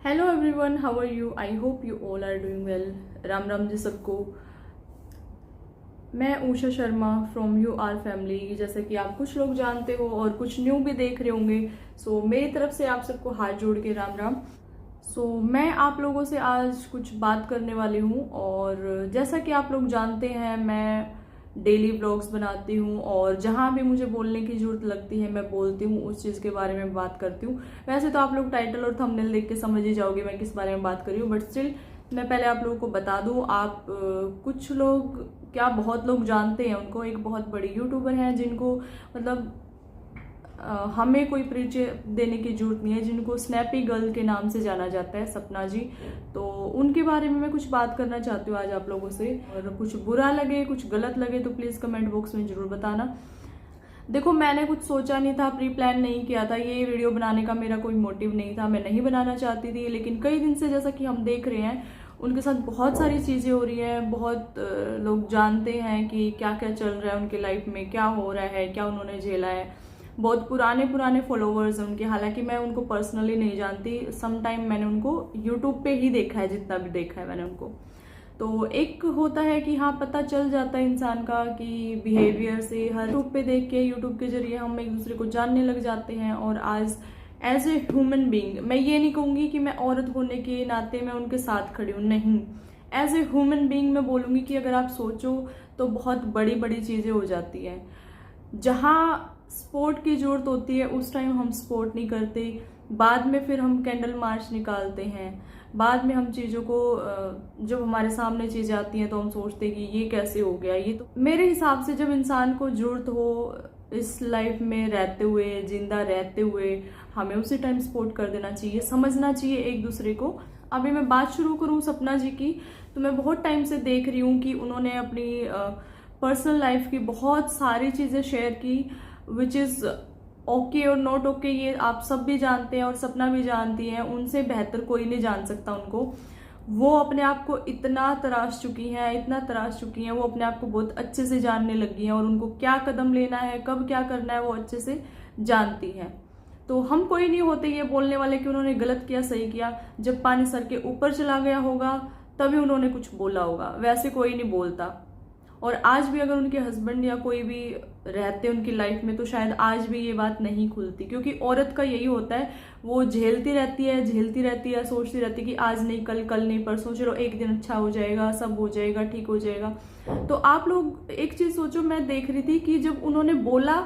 Hello everyone, how are you? I hope you all are doing well. Ram Ram ji सबको। मैं Usha Sharma from your family, जैसे कि आप कुछ लोग जानते हो और कुछ न्यू भी देख रहे होंगे। मेरी तरफ से आप सबको हाथ जोड़ के राम राम। मैं आप लोगों से आज कुछ बात करने वाली हूँ, और जैसा कि आप लोग जानते हैं मैं डेली व्लॉग्स बनाती हूँ और जहाँ भी मुझे बोलने की जरूरत लगती है मैं बोलती हूँ, उस चीज़ के बारे में बात करती हूँ। वैसे तो आप लोग टाइटल और थंबनेल देख के समझ ही जाओगे मैं किस बारे में बात कर रही हूँ, बट स्टिल मैं पहले आप लोगों को बता दूँ। कुछ लोग क्या बहुत लोग जानते हैं उनको, एक बहुत बड़ी यूट्यूबर हैं जिनको मतलब हमें कोई परिचय देने की जरूरत नहीं है, जिनको स्नैपी गर्ल के नाम से जाना जाता है, सपना जी। तो उनके बारे में मैं कुछ बात करना चाहती हूँ आज आप लोगों से, और कुछ बुरा लगे कुछ गलत लगे तो प्लीज़ कमेंट बॉक्स में ज़रूर बताना। देखो, मैंने कुछ सोचा नहीं था, प्री प्लान नहीं किया था, ये वीडियो बनाने का मेरा कोई मोटिव नहीं था, मैं नहीं बनाना चाहती थी। लेकिन कई दिन से जैसा कि हम देख रहे हैं उनके साथ बहुत सारी चीज़ें हो रही हैं, बहुत लोग जानते हैं कि क्या क्या चल रहा है उनके लाइफ में, क्या हो रहा है, क्या उन्होंने झेला है। बहुत पुराने पुराने फॉलोवर्स हैं उनके, हालांकि मैं उनको पर्सनली नहीं जानती। सम टाइम मैंने उनको यूट्यूब पे ही देखा है, जितना भी देखा है मैंने उनको। तो एक होता है कि हाँ, पता चल जाता है इंसान का कि बिहेवियर से, हर यूट्यूब पे देख के, यूट्यूब के जरिए हम एक दूसरे को जानने लग जाते हैं। और आज एज ए ह्यूमन बीइंग, मैं ये नहीं कहूँगी कि मैं औरत होने के नाते मैं उनके साथ खड़ी हूँ, नहीं। एज ए ह्यूमन बीइंग मैं बोलूँगी कि अगर आप सोचो तो बहुत बड़ी बड़ी चीज़ें हो जाती हैं। जहाँ सपोर्ट की जरूरत होती है उस टाइम हम सपोर्ट नहीं करते, बाद में फिर हम कैंडल मार्च निकालते हैं, बाद में हम चीज़ों को जब हमारे सामने चीज़ें आती हैं तो हम सोचते हैं कि ये कैसे हो गया। ये तो मेरे हिसाब से जब इंसान को जरूरत हो इस लाइफ में रहते हुए, जिंदा रहते हुए, हमें उसी टाइम सपोर्ट कर देना चाहिए, समझना चाहिए एक दूसरे को। अभी मैं बात शुरू करूँ सपना जी की, तो मैं बहुत टाइम से देख रही हूँ कि उन्होंने अपनी पर्सनल लाइफ की बहुत सारी चीज़ें शेयर की, विच इज़ ओके और नॉट ओके, ये आप सब भी जानते हैं और सपना भी जानती है। उनसे बेहतर कोई नहीं जान सकता उनको। वो अपने आप को इतना तराश चुकी हैं, इतना तराश चुकी हैं, वो अपने आप को बहुत अच्छे से जानने लगी हैं और उनको क्या कदम लेना है, कब क्या करना है, वो अच्छे से जानती हैं। तो हम कोई नहीं होते ये बोलने वाले कि उन्होंने गलत किया सही किया। जब पानी सर के ऊपर चला गया होगा तभी उन्होंने कुछ बोला होगा, वैसे कोई नहीं बोलता। और आज भी अगर उनके हस्बैंड या कोई भी रहते उनकी लाइफ में तो शायद आज भी ये बात नहीं खुलती, क्योंकि औरत का यही होता है, वो झेलती रहती है, झेलती रहती है, सोचती रहती है कि आज नहीं कल, कल नहीं परसों, चलो एक दिन अच्छा हो जाएगा, सब हो जाएगा, ठीक हो जाएगा। तो आप लोग एक चीज सोचो, मैं देख रही थी कि जब उन्होंने बोला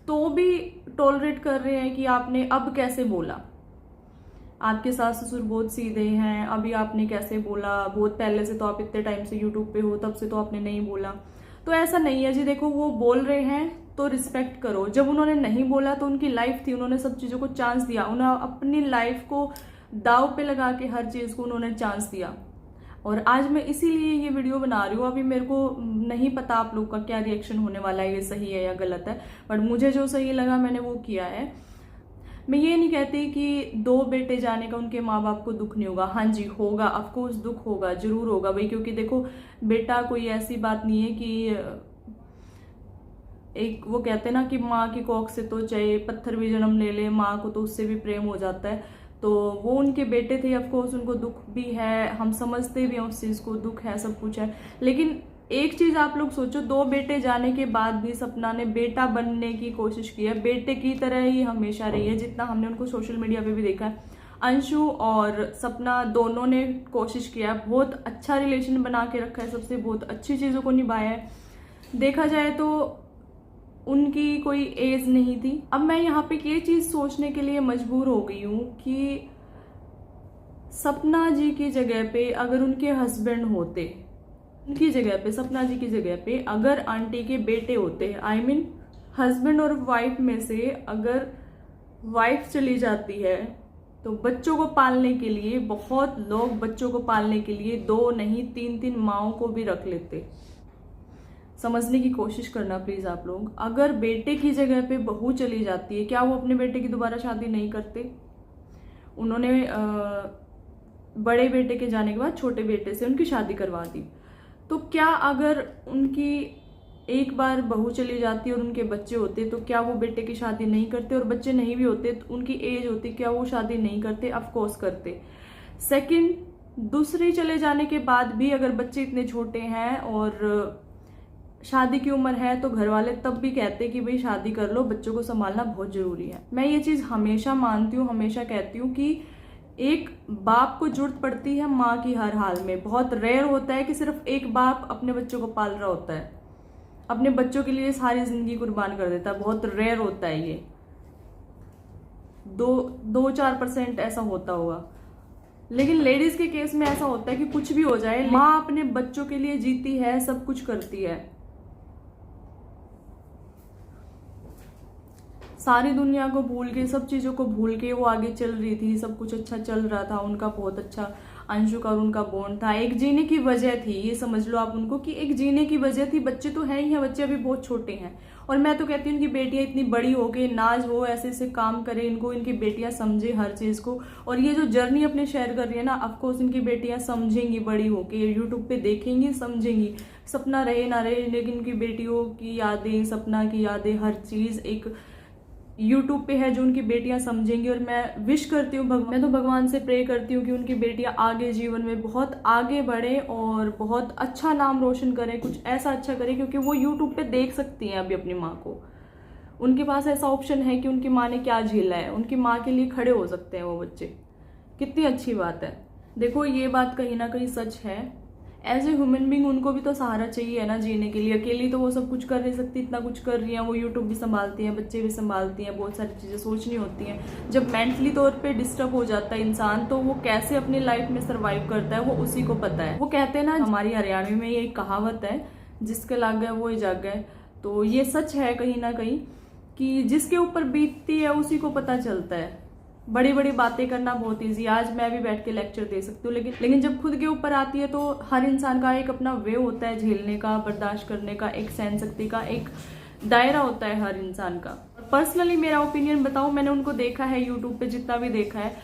तो भी टॉलरेट कर रहे हैं कि आपने अब कैसे बोला, आपके सास ससुर बहुत सीधे हैं, अभी आपने कैसे बोला, बहुत पहले से तो आप इतने टाइम से यूट्यूब पे हो, तब से तो आपने नहीं बोला। तो ऐसा नहीं है जी, देखो वो बोल रहे हैं तो रिस्पेक्ट करो। जब उन्होंने नहीं बोला तो उनकी लाइफ थी, उन्होंने सब चीज़ों को चांस दिया, उन्होंने अपनी लाइफ को दाव पे लगा के हर चीज़ को उन्होंने चांस दिया। और आज मैं इसीलिए ये वीडियो बना रही हूँ। अभी मेरे को नहीं पता आप लोग का क्या रिएक्शन होने वाला है, ये सही है या गलत है, बट मुझे जो सही लगा मैंने वो किया है। मैं ये नहीं कहती कि दो बेटे जाने का उनके माँ बाप को दुख नहीं होगा, हाँ जी होगा, ऑफकोर्स दुख होगा, जरूर होगा भाई। क्योंकि देखो, बेटा कोई ऐसी बात नहीं है कि एक वो कहते हैं ना कि माँ की कोख से तो चाहे पत्थर भी जन्म ले ले, माँ को तो उससे भी प्रेम हो जाता है। तो वो उनके बेटे थे, ऑफकोर्स उनको दुख भी है, हम समझते भी हैं उस चीज़ को, दुख है, सब कुछ है। लेकिन एक चीज आप लोग सोचो, दो बेटे जाने के बाद भी सपना ने बेटा बनने की कोशिश की है, बेटे की तरह ही हमेशा रही है, जितना हमने उनको सोशल मीडिया पे भी देखा है। अंशु और सपना दोनों ने कोशिश किया है, बहुत अच्छा रिलेशन बना के रखा है सबसे, बहुत अच्छी चीज़ों को निभाया है। देखा जाए तो उनकी कोई एज नहीं थी। अब मैं यहाँ पे ये चीज़ सोचने के लिए मजबूर हो गई हूँ कि सपना जी की जगह पे अगर उनके हस्बैंड होते, उनकी जगह पे, सपना जी की जगह पे अगर आंटी के बेटे होते, आई मीन हस्बैंड और वाइफ में से अगर वाइफ चली जाती है तो बच्चों को पालने के लिए बहुत लोग बच्चों को पालने के लिए दो नहीं तीन तीन माओं को भी रख लेते। समझने की कोशिश करना प्लीज आप लोग। अगर बेटे की जगह पे बहू चली जाती है, क्या वो अपने बेटे की दोबारा शादी नहीं करते? उन्होंने बड़े बेटे के जाने के बाद छोटे बेटे से उनकी शादी करवा दी। तो क्या अगर उनकी एक बार बहू चली जाती और उनके बच्चे होते तो क्या वो बेटे की शादी नहीं करते? और बच्चे नहीं भी होते तो उनकी एज होती, क्या वो शादी नहीं करते? ऑफ कोर्स करते। सेकंड, दूसरे चले जाने के बाद भी अगर बच्चे इतने छोटे हैं और शादी की उम्र है तो घर वाले तब भी कहते हैं कि भाई शादी कर लो, बच्चों को संभालना बहुत जरूरी है। मैं ये चीज हमेशा मानती हूँ, हमेशा कहती हूँ कि एक बाप को जरूरत पड़ती है माँ की हर हाल में। बहुत रेयर होता है कि सिर्फ एक बाप अपने बच्चों को पाल रहा होता है, अपने बच्चों के लिए सारी जिंदगी कुर्बान कर देता है। बहुत रेयर होता है ये, 2-4% ऐसा होता होगा। लेकिन लेडीज के केस में ऐसा होता है कि कुछ भी हो जाए, माँ अपने बच्चों के लिए जीती है, सब कुछ करती है। सारी दुनिया को भूल के, सब चीजों को भूल के वो आगे चल रही थी, सब कुछ अच्छा चल रहा था उनका, बहुत अच्छा अंशु का और उनका बॉन्ड था। एक जीने की वजह थी, ये समझ लो आप उनको कि एक जीने की वजह थी। बच्चे तो हैं ही हैं, बच्चे अभी बहुत छोटे हैं। और मैं तो कहती हूँ इनकी बेटियां इतनी बड़ी हो के नाज हो, ऐसे ऐसे काम करे, इनको इनकी बेटियां समझे हर चीज को। और ये जो जर्नी अपने शेयर कर रही है ना, ऑफकोर्स इनकी बेटियां समझेंगी, बड़ी होके यूट्यूब पे देखेंगी, समझेंगी। सपना रहे ना रहे, लेकिन इनकी बेटियों की यादें, सपना की यादें, हर चीज एक यूट्यूब पे है जो उनकी बेटियां समझेंगी। और मैं विश करती हूँ, मैं तो भगवान से प्रे करती हूँ कि उनकी बेटियां आगे जीवन में बहुत आगे बढ़े और बहुत अच्छा नाम रोशन करें, कुछ ऐसा अच्छा करें, क्योंकि वो यूट्यूब पे देख सकती हैं अभी अपनी माँ को। उनके पास ऐसा ऑप्शन है कि उनकी माँ ने क्या झेला है, उनकी माँ के लिए खड़े हो सकते हैं वो बच्चे। कितनी अच्छी बात है। देखो ये बात कहीं ना कहीं सच है। एज ए ह्यूमन बींग उनको भी तो सहारा चाहिए है ना जीने के लिए। अकेली तो वो सब कुछ कर नहीं सकती, इतना कुछ कर रही है वो, यूट्यूब भी संभालती हैं, बच्चे भी संभालती हैं, बहुत सारी चीजें सोचनी होती हैं। जब मेंटली तौर पे डिस्टर्ब हो जाता है इंसान, तो वो कैसे अपनी लाइफ में सर्वाइव करता है वो उसी को पता है। वो कहते हैं ना, हमारी हरियाणवी में ये एक कहावत है, जिसके लाग गए वो ही जाग गए। तो ये सच है कहीं ना कहीं कि जिसके ऊपर बीतती है उसी को पता चलता है। बड़ी बड़ी बातें करना बहुत इजी, आज मैं भी बैठ के लेक्चर दे सकती हूँ, लेकिन जब खुद के ऊपर आती है तो हर इंसान का एक अपना वे होता है झेलने का, बर्दाश्त करने का, एक सहन शक्ति का एक दायरा होता है हर इंसान का। पर्सनली मेरा ओपिनियन बताऊं, मैंने उनको देखा है यूट्यूब पे, जितना भी देखा है,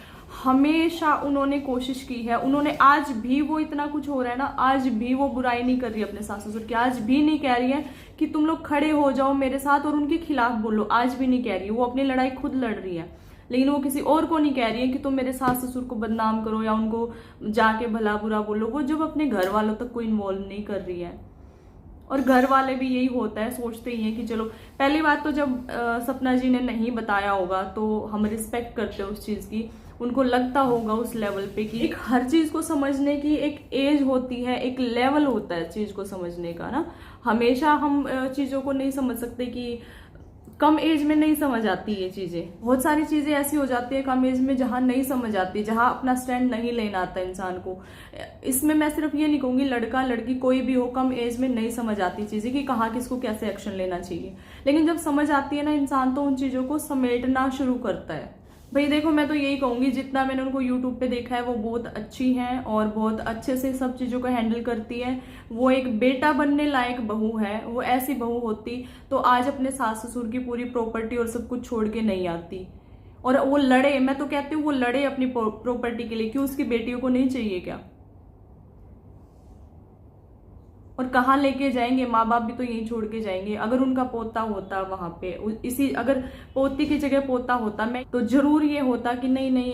हमेशा उन्होंने कोशिश की है। उन्होंने, आज भी वो इतना कुछ हो रहा है ना, आज भी वो बुराई नहीं कर रही अपने सास ससुर की, आज भी नहीं कह रही है कि तुम लोग खड़े हो जाओ मेरे साथ और उनके खिलाफ बोलो, आज भी नहीं कह रही है। वो अपनी लड़ाई खुद लड़ रही है, लेकिन वो किसी और को नहीं कह रही है कि तुम मेरे सास ससुर को बदनाम करो या उनको जाके भला बुरा बोलो। वो जब अपने घर वालों तक कोई इन्वॉल्व नहीं कर रही है। और घर वाले भी यही होता है, सोचते ही हैं कि चलो, पहली बात तो जब सपना जी ने नहीं बताया होगा तो हम रिस्पेक्ट करते हैं उस चीज की। उनको लगता होगा उस लेवल पे कि एक हर चीज को समझने की एक एज होती है, एक लेवल होता है चीज को समझने का ना। हमेशा हम चीजों को नहीं समझ सकते कि कम एज में नहीं समझ आती ये चीजें। बहुत सारी चीजें ऐसी हो जाती है कम एज में जहां नहीं समझ आती, जहां अपना स्टैंड नहीं लेना आता इंसान को। इसमें मैं सिर्फ ये नहीं कहूंगी लड़का लड़की कोई भी हो, कम एज में नहीं समझ आती चीजें कि कहाँ किसको कैसे एक्शन लेना चाहिए। लेकिन जब समझ आती है ना इंसान, तो उन चीजों को समेटना शुरू करता है। भाई देखो, मैं तो यही कहूंगी, जितना मैंने उनको यूट्यूब पे देखा है वो बहुत अच्छी हैं और बहुत अच्छे से सब चीजों को हैंडल करती है। वो एक बेटा बनने लायक बहू है। वो ऐसी बहू होती तो आज अपने सास ससुर की पूरी प्रॉपर्टी और सब कुछ छोड़ के नहीं आती। और वो लड़े, मैं तो कहती हूँ वो लड़े अपनी प्रॉपर्टी के लिए। क्यों उसकी बेटियों को नहीं चाहिए क्या? और कहाँ लेके जाएंगे? माँ बाप भी तो यहीं छोड़ के जाएंगे। अगर उनका पोता होता वहां पे, इसी अगर पोती की जगह पोता होता मैं, तो जरूर ये होता कि नहीं नहीं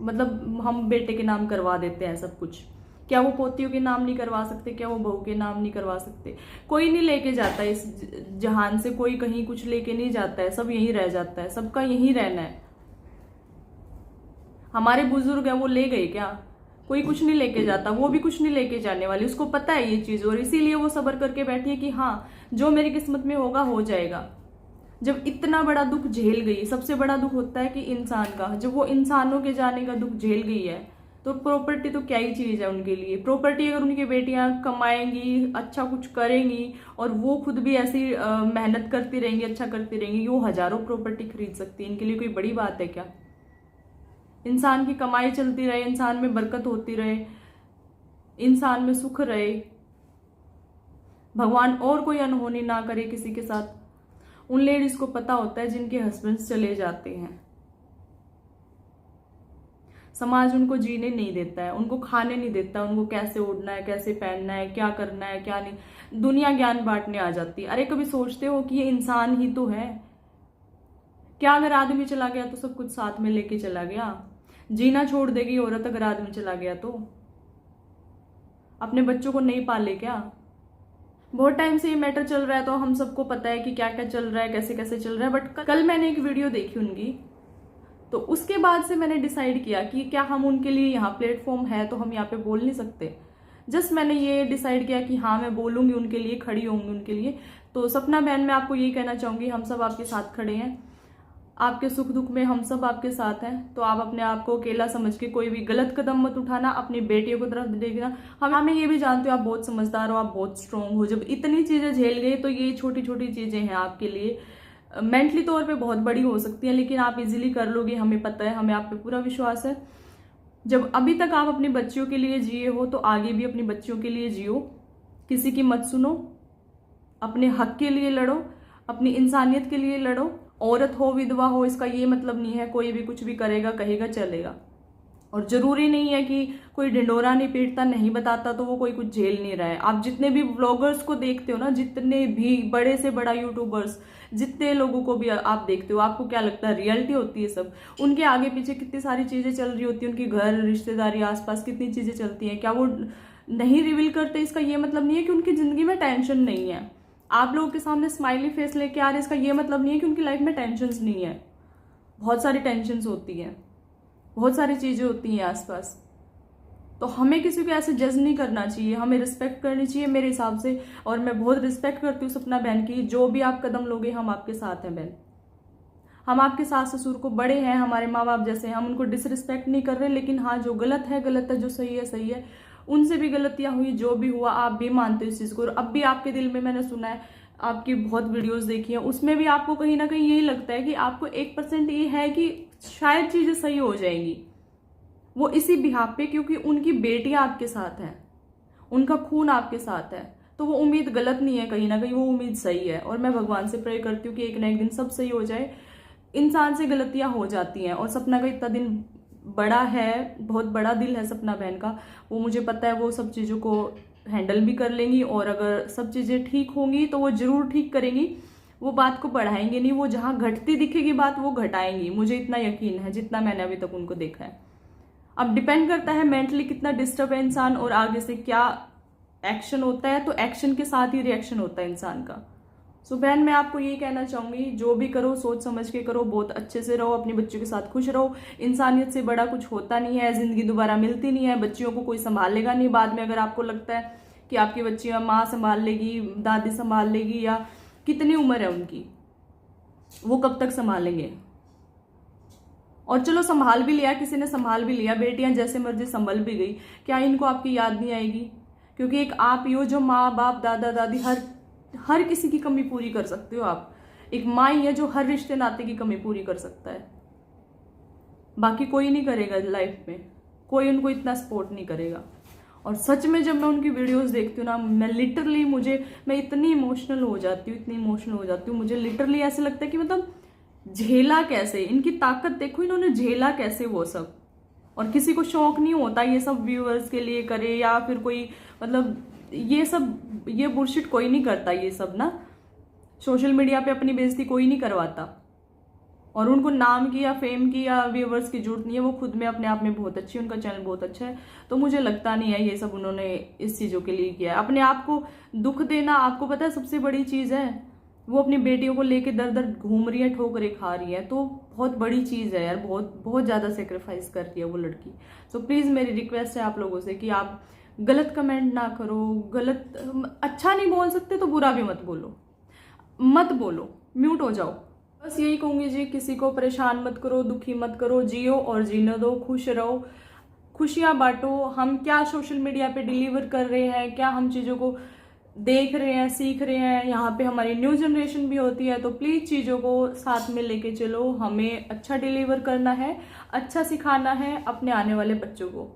मतलब हम बेटे के नाम करवा देते हैं सब कुछ। क्या वो पोतियों के नाम नहीं करवा सकते? क्या वो बहू के नाम नहीं करवा सकते? कोई नहीं लेके जाता इस जहान से, कोई कहीं कुछ लेके नहीं जाता है, सब यहीं रह जाता है, सबका यहीं रहना है। हमारे बुजुर्ग है, वो ले गए क्या? कोई कुछ नहीं लेके जाता, वो भी कुछ नहीं लेके जाने वाली, उसको पता है ये चीज। और इसीलिए वो सब्र करके बैठी है कि हाँ, जो मेरी किस्मत में होगा हो जाएगा। जब इतना बड़ा दुख झेल गई, सबसे बड़ा दुख होता है कि इंसान का, जब वो इंसानों के जाने का दुख झेल गई है, तो प्रॉपर्टी तो क्या ही चीज है उनके लिए। प्रॉपर्टी अगर उनकी बेटियां कमाएंगी, अच्छा कुछ करेंगी और वो खुद भी ऐसी मेहनत करती रहेंगी, अच्छा करती रहेंगी, वो हजारों प्रॉपर्टी खरीद सकती है। इनके लिए कोई बड़ी बात है क्या? इंसान की कमाई चलती रहे, इंसान में बरकत होती रहे, इंसान में सुख रहे, भगवान और कोई अनहोनी ना करे किसी के साथ। उन लेडीज को पता होता है जिनके हस्बैंड्स चले जाते हैं, समाज उनको जीने नहीं देता है, उनको खाने नहीं देता, उनको कैसे उड़ना है, कैसे पहनना है, क्या करना है, क्या नहीं, दुनिया ज्ञान बांटने आ जाती है। अरे कभी सोचते हो कि ये इंसान ही तो है? क्या अगर आदमी चला गया तो सब कुछ साथ में लेके चला गया? जीना छोड़ देगी औरत अगर आदमी चला गया तो? अपने बच्चों को नहीं पाले क्या? बहुत टाइम से ये मैटर चल रहा है, तो हम सबको पता है कि क्या क्या चल रहा है, कैसे कैसे चल रहा है। बट कल मैंने एक वीडियो देखी उनकी, तो उसके बाद से मैंने डिसाइड किया कि क्या हम उनके लिए यहाँ प्लेटफॉर्म है तो हम यहाँ पे बोल नहीं सकते। जस्ट मैंने ये डिसाइड किया कि हाँ मैं बोलूंगी उनके लिए, खड़ी होंगी उनके लिए। तो सपना बहन, मैं आपको ये कहना चाहूंगी, हम सब आपके साथ खड़े हैं, आपके सुख दुख में हम सब आपके साथ हैं। तो आप अपने आप को अकेला समझ के कोई भी गलत कदम मत उठाना, अपनी बेटियों की तरफ देखना। हमें ये भी जानते हो आप बहुत समझदार हो, आप बहुत स्ट्रांग हो। जब इतनी चीजें झेल गए तो ये छोटी छोटी चीजें हैं आपके लिए मेंटली तौर पे बहुत बड़ी हो सकती है, लेकिन आप इजीली कर लोगे, हमें पता है, हमें आप पे पूरा विश्वास है। जब अभी तक आप अपनी बच्चियों के लिए जिए हो तो आगे भी अपनी बच्चियों के लिए जियो, किसी की मत सुनो, अपने हक के लिए लड़ो, अपनी इंसानियत के लिए लड़ो। औरत हो विधवा हो इसका ये मतलब नहीं है कोई भी कुछ भी करेगा कहेगा चलेगा। और जरूरी नहीं है कि कोई ढिंडोरा नहीं पीटता, नहीं बताता तो वो कोई कुछ झेल नहीं रहा है। आप जितने भी व्लॉगर्स को देखते हो ना, जितने भी बड़े से बड़ा यूट्यूबर्स, जितने लोगों को भी आप देखते हो, आपको क्या लगता है रियलिटी होती है सब? उनके आगे पीछे कितनी सारी चीजें चल रही होती है, उनकी घर रिश्तेदारी आसपास कितनी चीजें चलती हैं। क्या वो नहीं रिवील करते? इसका ये मतलब नहीं है कि उनकी जिंदगी में टेंशन नहीं है। आप लोगों के सामने स्माइली फेस लेके आ रहे हैं, इसका ये मतलब नहीं है कि उनकी लाइफ में टेंशन नहीं है। बहुत सारी टेंशन होती है, बहुत सारी चीजें होती हैं आसपास। तो हमें किसी को ऐसे जज नहीं करना चाहिए, हमें रिस्पेक्ट करनी चाहिए मेरे हिसाब से। और मैं बहुत रिस्पेक्ट करती हूँ सपना बहन की, जो भी आप कदम लोगे हम आपके साथ हैं बहन। हम आपके सास ससुर को बड़े हैं, हमारे माँ बाप जैसे हैं, हम उनको डिसरिस्पेक्ट नहीं कर रहे। लेकिन हाँ, जो गलत है गलत है, जो सही है सही है। उनसे भी गलतियां हुई, जो भी हुआ आप भी मानते हो इस चीज को। और अब भी आपके दिल में, मैंने सुना है, आपकी बहुत वीडियोस देखी है, उसमें भी आपको कहीं ना कहीं यही लगता है कि आपको 1% ये है कि शायद चीजें सही हो जाएंगी। वो इसी बिहाफ पे, क्योंकि उनकी बेटियां आपके साथ हैं, उनका खून आपके साथ है। तो वो उम्मीद गलत नहीं है, कहीं ना कहीं वो उम्मीद सही है। और मैं भगवान से प्रे करती हूँ कि एक ना एक दिन सब सही हो जाए। इंसान से गलतियां हो जाती हैं, और सपना का इतना दिन बड़ा है, बहुत बड़ा दिल है सपना बहन का। वो मुझे पता है वो सब चीज़ों को हैंडल भी कर लेंगी, और अगर सब चीज़ें ठीक होंगी तो वो जरूर ठीक करेंगी। वो बात को बढ़ाएंगे नहीं, वो जहाँ घटती दिखेगी बात वो घटाएंगी, मुझे इतना यकीन है जितना मैंने अभी तक उनको देखा है। अब डिपेंड करता है मेंटली कितना डिस्टर्ब है इंसान, और आगे से क्या एक्शन होता है। तो एक्शन के साथ ही रिएक्शन होता है इंसान का। सो बहन, मैं आपको ये कहना चाहूंगी, जो भी करो सोच समझ के करो, बहुत अच्छे से रहो, अपनी बच्चों के साथ खुश रहो। इंसानियत से बड़ा कुछ होता नहीं है, जिंदगी दोबारा मिलती नहीं है। बच्चियों को कोई संभालेगा नहीं बाद में। अगर आपको लगता है कि आपकी बच्चियां माँ संभाल लेगी, दादी संभाल लेगी, या कितनी उम्र है उनकी, वो कब तक संभालेंगे? और चलो संभाल भी लिया, किसी ने संभाल भी लिया, बेटियां जैसे मर्जी संभल भी गई, क्या इनको आपकी याद नहीं आएगी? क्योंकि एक आप ही हो जो माँ बाप दादा दादी हर किसी की कमी पूरी कर सकते हो आप। एक माँ ही है जो हर रिश्ते नाते की कमी पूरी कर सकता है, बाकी कोई नहीं करेगा लाइफ में, कोई उनको इतना सपोर्ट नहीं करेगा। और सच में जब मैं उनकी वीडियोस देखती हूँ ना, मैं लिटरली मैं इतनी इमोशनल हो जाती हूँ, इतनी इमोशनल हो जाती हूँ। मुझे लिटरली ऐसे लगता है कि मतलब झेला कैसे, इनकी ताकत देखो, इन्होंने झेला कैसे वो सब। और किसी को शौक नहीं होता ये सब व्यूअर्स के लिए करे, या फिर कोई मतलब ये बुलशिट कोई नहीं करता। ये सब ना सोशल मीडिया पे अपनी बेइज्जती कोई नहीं करवाता, और उनको नाम की या फेम की या व्यूअर्स की जरूरत नहीं है। वो खुद में अपने आप में बहुत अच्छी है, उनका चैनल बहुत अच्छा है। तो मुझे लगता नहीं है ये सब उन्होंने इस चीजों के लिए किया है। अपने आप को दुख देना, आपको पता है सबसे बड़ी चीज है। वो अपनी बेटियों को लेके दर दर घूम रही है, ठोकरें खा रही है, तो बहुत बड़ी चीज है यार, बहुत बहुत ज्यादा सेक्रीफाइस कर रही है वो लड़की। सो प्लीज मेरी रिक्वेस्ट है आप लोगों से कि आप गलत कमेंट ना करो। गलत अच्छा नहीं बोल सकते तो बुरा भी मत बोलो, म्यूट हो जाओ। बस यही कहूंगी जी, किसी को परेशान मत करो, दुखी मत करो, जियो और जीने दो, खुश रहो, खुशियां बांटो। हम क्या सोशल मीडिया पे डिलीवर कर रहे हैं, क्या हम चीजों को देख रहे हैं, सीख रहे हैं, यहाँ पे हमारी न्यू जनरेशन भी होती है। तो प्लीज चीजों को साथ में लेके चलो, हमें अच्छा डिलीवर करना है, अच्छा सिखाना है अपने आने वाले बच्चों को।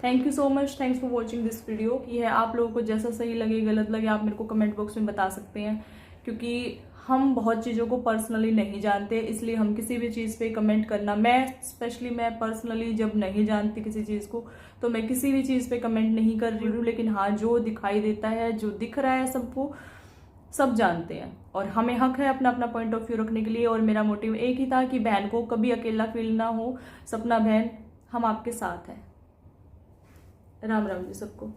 Thank you so much, thanks for watching this video. ये है आप लोगों को जैसा सही लगे गलत लगे आप मेरे को कमेंट बॉक्स में बता सकते हैं, क्योंकि हम बहुत चीज़ों को पर्सनली नहीं जानते, इसलिए हम किसी भी चीज़ पे कमेंट करना, मैं पर्सनली जब नहीं जानती किसी चीज़ को तो मैं किसी भी चीज़ पे कमेंट नहीं कर रही हूँ। लेकिन हाँ, जो दिखाई देता है, जो दिख रहा है सबको, सब जानते हैं, और हमें हक है अपना अपना पॉइंट ऑफ व्यू रखने के लिए। और मेरा मोटिव एक ही था कि बहन को कभी अकेला फील ना हो। सपना बहन हम आपके साथ हैं। राम राम जी सबको।